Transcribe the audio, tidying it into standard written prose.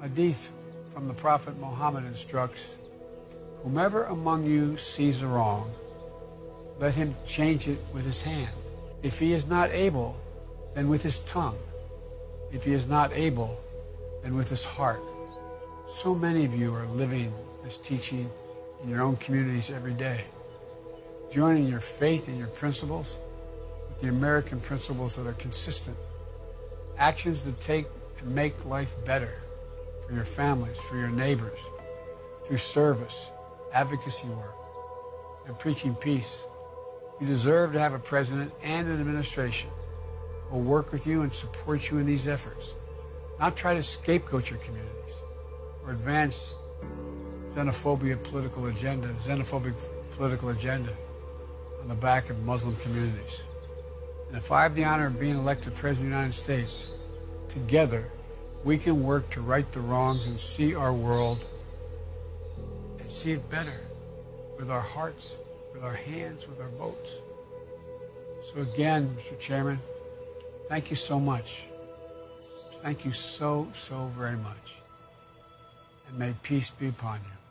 Hadith from the Prophet Muhammad instructs, whomever among you sees a wrong, let him change it with his hand. If he is not able, then with his tongue. If he is not able, then with his heart. So many of you are living this teaching in your own communities every day, joining your faith and your principles with the American principles that are consistent, actions that take and make life better for your families, for your neighbors, through service, advocacy work, and preaching peace. You deserve to have a president and an administration who will work with you and support you in these efforts, not try to scapegoat your communities or advance xenophobic political agenda on the back of Muslim communities. And if I have the honor of being elected President of the United States, together we can work to right the wrongs and see our world and see it better with our hearts, with our hands, with our votes. So again, Mr. Chairman, thank you so much. Thank you so, so very much. And may peace be upon you.